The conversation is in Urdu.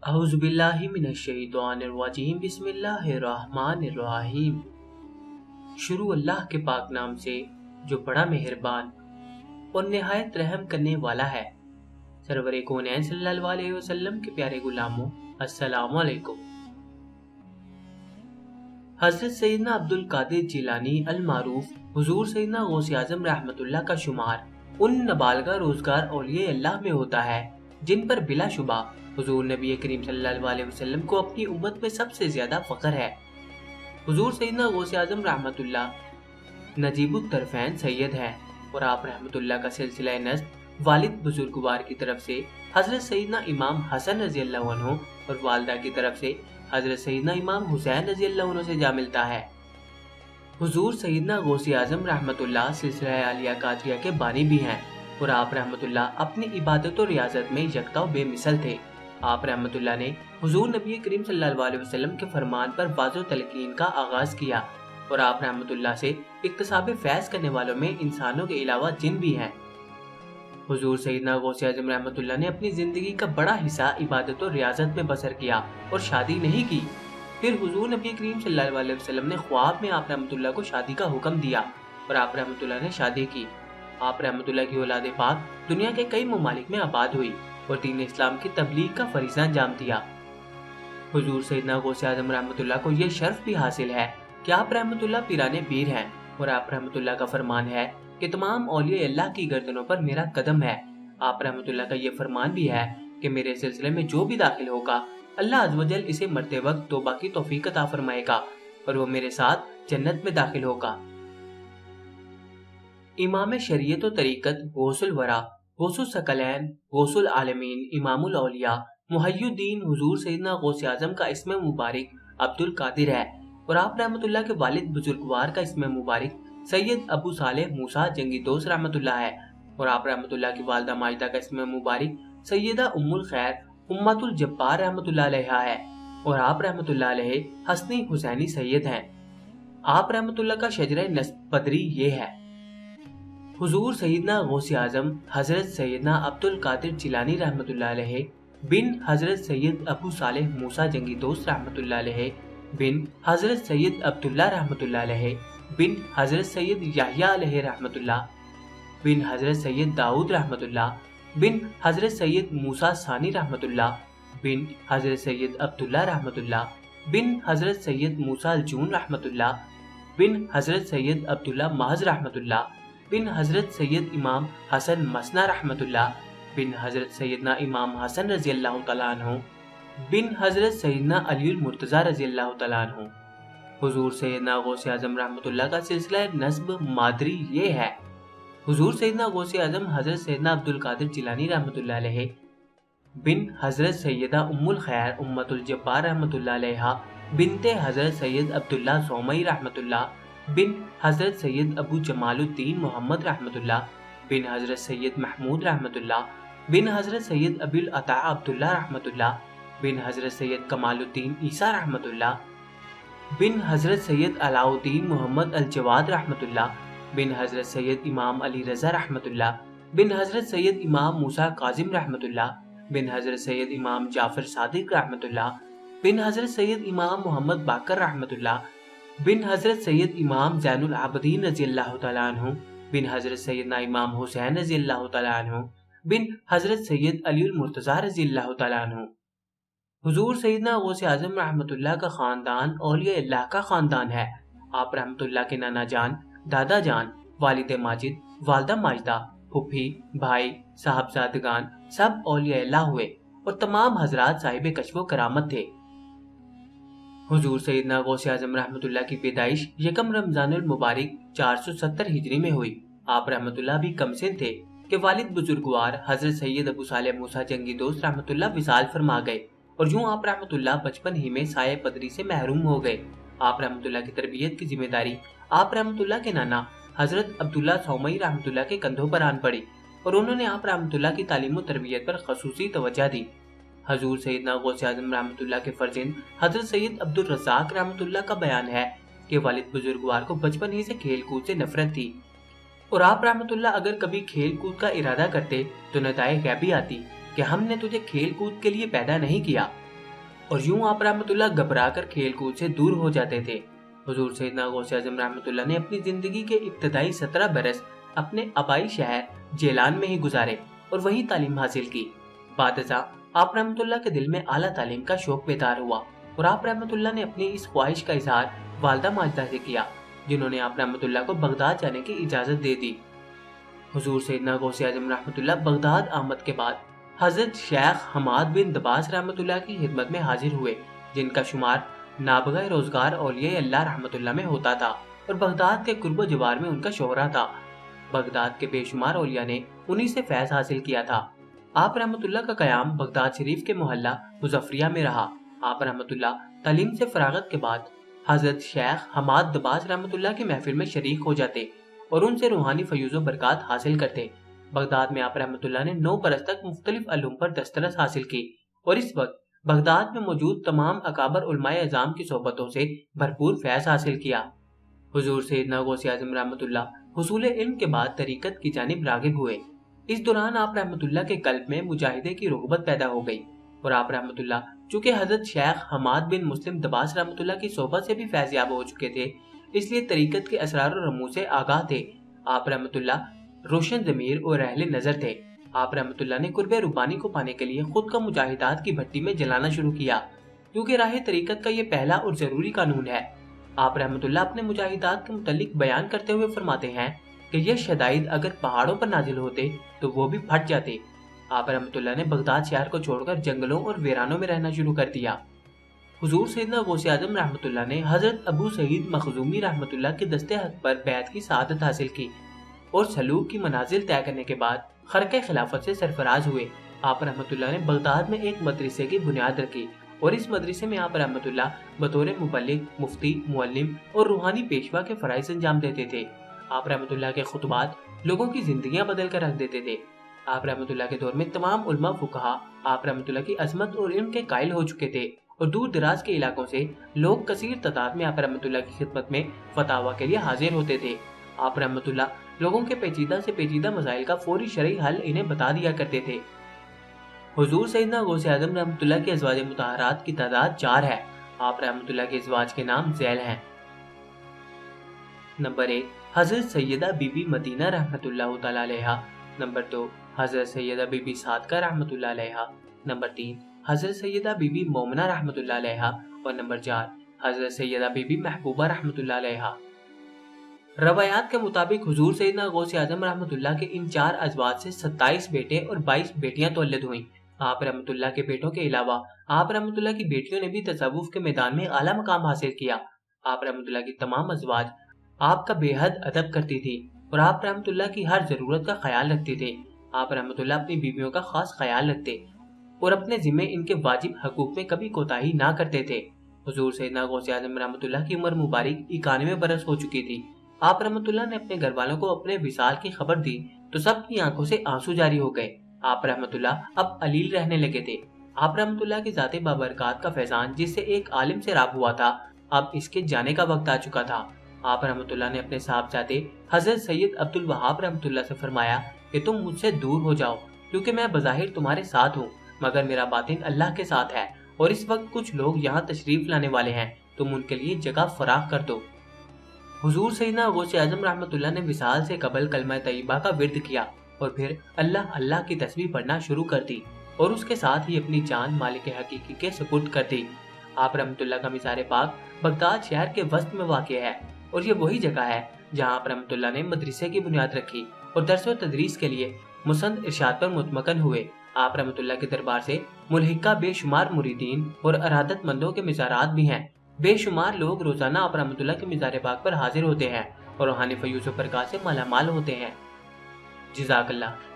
اعوذ باللہ من الشیطان الرجیم بسم اللہ الرحمن الرحیم۔ شروع اللہ کے پاک نام سے جو بڑا مہربان اور نہایت رحم کرنے والا ہے۔ سرور کونین صلی اللہ علیہ وسلم کے پیارے غلاموں، السلام علیکم۔ حضرت سیدنا عبدالقادر جیلانی المعروف حضور سیدنا غوث اعظم رحمت اللہ کا شمار ان نابالغ روزگار اولیاء اللہ میں ہوتا ہے جن پر بلا شبہ حضور نبی کریم صلی اللہ علیہ وسلم کو اپنی امت میں سب سے زیادہ فخر ہے۔ حضور سیدنا غوث اعظم رحمت اللہ نجیب الطرفین سید ہیں اور آپ رحمت اللہ کا سلسلہ نسب والد بزرگوار کی طرف سے حضرت سیدنا امام حسن رضی اللہ عنہ اور والدہ کی طرف سے حضرت سیدنا امام حسین رضی اللہ عنہ سے جا ملتا ہے۔ حضور سیدنا غوث اعظم رحمت اللہ سلسلہ عالیہ قادریہ کے بانی بھی ہیں اور آپ رحمت اللہ اپنی عبادت و ریاضت میں یکتا و بے مثل تھے۔ آپ رحمت اللہ نے حضور نبی کریم صلی اللہ علیہ وسلم کے فرمان پر واضح تلقین کا آغاز کیا اور آپ رحمت اللہ سے اکتساب فیض کرنے والوں میں انسانوں کے علاوہ جن بھی ہیں۔ حضور سیدنا غوث اعظم رحمت اللہ نے اپنی زندگی کا بڑا حصہ عبادت و ریاضت میں بسر کیا اور شادی نہیں کی۔ پھر حضور نبی کریم صلی اللہ علیہ وسلم نے خواب میں آپ رحمت اللہ کو شادی کا حکم دیا اور آپ رحمت اللہ نے شادی کی۔ آپ رحمت اللہ کی اولاد پاک دنیا کے کئی ممالک میں آباد ہوئی اور دین اسلام کی تبلیغ کا فریضہ انجام دیا۔ حضور سیدنا غوث اعظم رحمت اللہ کو یہ شرف بھی حاصل ہے کہ آپ رحمت اللہ پیرانے پیر ہیں اور آپ رحمت اللہ کا فرمان ہے کہ تمام اولیاء اللہ کی گردنوں پر میرا قدم ہے۔ آپ رحمت اللہ کا یہ فرمان بھی ہے کہ میرے سلسلے میں جو بھی داخل ہوگا اللہ عز و جل اسے مرتے وقت توبہ کی توفیق عطا فرمائے گا اور وہ میرے ساتھ جنت میں داخل ہوگا۔ امام شریعت و طریقت غوث الورا غوث الثقلین غوث العالمین امام الاولیاء محی الدین حضور سیدنا غوث اعظم کا اسم مبارک عبدالقادر ہے اور آپ رحمت اللہ کے والد بزرگوار کا اسم مبارک سید ابو صالح موسیٰ جنگی دوست رحمت اللہ ہے اور آپ رحمت اللہ کی والدہ ماجدہ کا اسم مبارک سیدہ ام الخیر امت الجبار رحمت اللہ علیہ ہے اور آپ رحمت اللہ علیہ حسنی حسینی سید ہیں۔ آپ رحمت اللہ کا شجرہ نسب بدری یہ ہے۔ حضور سیدنا غوث اعظم حضرت سیدنا عبدالقادر جیلانی رحمت اللہ علیہ بن حضرت سید ابو صالح موسیٰ جنگی دوست رحمت اللہ علیہ بن حضرت سید عبداللہ رحمت اللہ علیہ بن حضرت سید یحییٰ علیہ رحمت اللہ بن حضرت سید داؤد رحمت اللہ بن حضرت سید موسیٰ ثانی رحمت اللہ بن حضرت سید عبداللہ رحمت اللہ بن حضرت سید موسیٰ الجون رحمت اللہ بن حضرت سید عبداللہ محض رحمت اللہ بن حضرت سید امام حسن مسنا رحمت اللہ بن حضرت سیدنا امام حسن رضی اللہ تعالیٰ عنہ بن حضرت سیدنا علی المرتضیٰ رضی اللہ تعالیٰ عنہ۔ حضور سیدنا غوث اعظم رحمت اللہ کا سلسلہ نسب مادری یہ ہے۔ حضور سیدنا غوث اعظم حضرت سیدنا عبدالقادر جیلانی رحمت اللہ علیہ بن حضرت سیدہ ام الخیر امت الجبار رحمت اللہ علیہ بنت حضرت سید عبداللہ سومئی رحمت اللہ بن حضرت سید ابو جمال الدین محمد رحمت اللہ بن حضرت سید محمود رحمت اللہ بن حضرت سید ابی العطاء عبداللہ رحمت اللہ بن حضرت سید کمال الدین عیسیٰ رحمت اللہ بن حضرت سید علاء الدین محمد الجواد رحمت اللہ بن حضرت سید امام علی رضا رحمت اللہ بن حضرت سید امام موسیٰ کاظم رحمت اللہ بن حضرت سید امام جعفر صادق رحمت اللہ بن حضرت سید امام محمد باقر رحمت اللہ بن حضرت سید امام زین العابدین رضی اللہ تعالیٰ عنہ بن حضرت سیدنا امام حسین رضی اللہ تعالیٰ عنہ بن حضرت سید علی المرتضیٰ رضی اللہ تعالیٰ عنہ۔ حضور سیدنا غوث اعظم رحمت اللہ کا خاندان اولیاء اللہ کا خاندان ہے۔ آپ رحمت اللہ کے نانا جان، دادا جان، والد ماجد، والدہ ماجدہ، پھپھی، بھائی، صاحبزادگان سب اولیاء اللہ ہوئے اور تمام حضرات صاحب کشف و کرامت تھے۔ حضور سیدنا غوث اعظم رحمت اللہ کی پیدائش یکم رمضان المبارک 470 ہجری میں ہوئی۔ آپ رحمت اللہ بھی کم سن تھے کہ والد بزرگوار حضرت سید ابو صالح موسیٰ جنگی دوست رحمت اللہ وصال فرما گئے اور یوں آپ رحمت اللہ بچپن ہی میں سایہ پدری سے محروم ہو گئے۔ آپ رحمت اللہ کی تربیت کی ذمہ داری آپ رحمت اللہ کے نانا حضرت عبداللہ سومئی رحمت اللہ کے کندھوں پر آن پڑی اور انہوں نے آپ رحمت اللہ کی تعلیم و تربیت پر خصوصی توجہ دی۔ حضور سیدنا غوث اعظم رحمت اللہ کے فرزند حضرت سید عبد الرزاق رحمت اللہ کا بیان ہے کہ والد بزرگوار کو بچپن ہی سے کھیل کود سے نفرت تھی اور آپ رحمت اللہ اگر کبھی کھیل کود کا ارادہ کرتے تو ندائے غیبی آتی کہ ہم نے تجھے کھیل کود کے لیے پیدا نہیں کیا اور یوں آپ رحمۃ اللہ گھبرا کر کھیل کود سے دور ہو جاتے تھے۔ حضور سیدنا غوث اعظم رحمۃ اللہ نے اپنی زندگی کے ابتدائی 17 برس اپنے آبائی شہر جیلان میں ہی گزارے اور وہیں تعلیم حاصل کی۔ بعد ازاں آپ رحمۃ اللہ کے دل میں اعلیٰ تعلیم کا شوق بیدار ہوا اور آپ رحمۃ اللہ نے اپنی اس خواہش کا اظہار والدہ ماجدہ سے کیا، جنہوں نے آپ رحمۃ اللہ کو بغداد جانے کی اجازت دے دی۔ حضور سیدنا غوث اعظم رحمۃ اللہ بغداد آمد کے بعد حضرت شیخ حماد بن دباس رحمۃ اللہ کی خدمت میں حاضر ہوئے، جن کا شمار نابغہ روزگار اولیاء اللہ رحمۃ اللہ میں ہوتا تھا اور بغداد کے قرب و جوار میں ان کا شہرہ تھا۔ بغداد کے بے شمار اولیاء نے انہی سے فیض حاصل کیا تھا۔ آپ رحمۃ اللہ کا قیام بغداد شریف کے محلہ مظفریہ میں رہا۔ آپ رحمۃ اللہ تعلیم سے فراغت کے بعد حضرت شیخ حماد دباس رحمۃ اللہ کی محفل میں شریک ہو جاتے اور ان سے روحانی فیوز و برکات حاصل کرتے۔ بغداد میں آپ رحمۃ اللہ نے 9 برس تک مختلف علوم پر دسترس حاصل کی اور اس وقت بغداد میں موجود تمام اکابر علماء اعظام کی صحبتوں سے بھرپور فیض حاصل کیا۔ حضور سیدنا غوث اعظم رحمۃ اللہ حصول علم کے بعد طریقت کی جانب راغب ہوئے۔ اس دوران آپ رحمۃ اللہ کے قلب میں مجاہدے کی رغبت پیدا ہو گئی اور آپ رحمۃ اللہ چونکہ حضرت شیخ حماد بن مسلم دباس رحمۃ اللہ کی صحبت سے بھی فیض یاب ہو چکے تھے، اس لیے طریقت کے اسرار و رموز سے آگاہ تھے۔ آپ رحمۃ اللہ روشن ضمیر اور اہل نظر تھے۔ آپ رحمۃ اللہ نے قرب ربانی کو پانے کے لیے خود کا مجاہدات کی بھٹی میں جلانا شروع کیا، کیونکہ راہ طریقت کا یہ پہلا اور ضروری قانون ہے۔ آپ رحمۃ اللہ اپنے مجاہدات کے متعلق بیان کرتے ہوئے فرماتے ہیں کہ یہ شدائد اگر پہاڑوں پر نازل ہوتے تو وہ بھی پھٹ جاتے۔ آپ رحمۃ اللہ نے بغداد شہر کو چھوڑ کر جنگلوں اور ویرانوں میں رہنا شروع کر دیا۔ حضور سیدنا غوث اعظم رحمۃ اللہ نے حضرت ابو سعید مخزومی رحمۃ اللہ کے دستے حق پر بیعت کی سعادت حاصل کی اور سلوک کی منازل طے کرنے کے بعد خرقہ خلافت سے سرفراز ہوئے۔ آپ رحمۃ اللہ نے بغداد میں ایک مدرسے کی بنیاد رکھی اور اس مدرسے میں آپ رحمۃ اللہ بطور مبلغ، مفتی، معلم اور روحانی پیشوا کے فرائض انجام دیتے تھے۔ آپ رحمۃ اللہ کے خطبات لوگوں کی زندگیاں بدل کر رکھ دیتے تھے۔ آپ رحمۃ اللہ کے دور میں تمام علماء فقہا آپ رحمۃ اللہ کی عظمت اور علم کے قائل ہو چکے تھے اور دور دراز کے علاقوں سے لوگ کثیر تعداد میں آپ رحمۃ اللہ کی خدمت میں فتاویٰ کے لیے حاضر ہوتے تھے۔ آپ رحمۃ اللہ لوگوں کے پیچیدہ سے پیچیدہ مسائل کا فوری شرعی حل انہیں بتا دیا کرتے تھے۔ حضور سیدنا غوث اعظم رحمۃ اللہ کے ازواج مطہرات کی تعداد 4 ہے۔ آپ رحمۃ اللہ کے ازواج کے نام ذیل ہیں۔ نمبر 1 حضرت سیدہ بی بی مدینہ رحمۃ اللہ تعالی علیہا۔ نمبر 2 حضرت سیدہ بی بی صادقہ رحمۃ اللہ علیہا۔ نمبر 3 حضرت سیدہ بی بی مومنہ رحمۃ اللہ علیہا اور نمبر 4 حضرت سیدہ بی بی محبوبہ رحمۃ اللہ علیہا۔ روایات کے مطابق حضور سیدنا غوث اعظم رحمۃ اللہ کے ان 4 ازواج سے 27 بیٹے اور 22 بیٹیاں تولد ہوئیں۔ آپ رحمۃ اللہ کے بیٹوں کے علاوہ آپ رحمۃ اللہ کی بیٹیوں نے بھی تصوف کے میدان میں اعلیٰ مقام حاصل کیا۔ آپ رحمۃ اللہ کی تمام ازواج آپ کا بے حد ادب کرتی تھی اور آپ رحمۃ اللہ کی ہر ضرورت کا خیال رکھتے تھے۔ آپ رحمۃ اللہ اپنی بیویوں کا خاص خیال رکھتے اور اپنے ذمے ان کے واجب حقوق میں کبھی کوتاہی نہ کرتے تھے۔ حضور سیدنا غوث اعظم رحمۃ اللہ کی عمر مبارک 91 برس ہو چکی تھی۔ آپ رحمۃ اللہ نے اپنے گھر والوں کو اپنے وصال کی خبر دی تو سب کی آنکھوں سے آنسو جاری ہو گئے۔ آپ رحمۃ اللہ اب علیل رہنے لگے تھے۔ آپ رحمۃ اللہ کی ذات بابرکات کا فیضان جس سے ایک عالم سے راب ہوا تھا، اب اس کے جانے کا وقت آ چکا تھا۔ آپ رحمۃ اللہ نے اپنے صاحبزادے حضرت سید عبد الوہاب رحمۃ اللہ سے فرمایا کہ تم مجھ سے دور ہو جاؤ، کیونکہ میں بظاہر تمہارے ساتھ ہوں مگر میرا باطن اللہ کے ساتھ ہے، اور اس وقت کچھ لوگ یہاں تشریف لانے والے ہیں، تم ان کے لیے جگہ فراخ کر دو۔ حضور سیدنا غوث اعظم رحمۃ اللہ نے وصال سے قبل کلمہ طیبہ کا ورد کیا اور پھر اللہ اللہ کی تسبیح پڑھنا شروع کر دی اور اس کے ساتھ ہی اپنی جان مالک حقیقی کے سپرد کر دی۔ آپ رحمۃ اللہ کا مزار پاک بغداد شہر کے وسط میں واقع ہے اور یہ وہی جگہ ہے جہاں آپ رحمۃ اللہ نے مدرسے کی بنیاد رکھی اور درس و تدریس کے لیے مسند ارشاد پر متمکن ہوئے۔ آپ رحمۃ اللہ کے دربار سے ملحقہ بے شمار مریدین اور ارادت مندوں کے مزارات بھی ہیں۔ بے شمار لوگ روزانہ آپ رحمۃ اللہ کے مزار پاک پر حاضر ہوتے ہیں اور روحانی فیوز و برکات سے مالا مال ہوتے ہیں۔ جزاک اللہ۔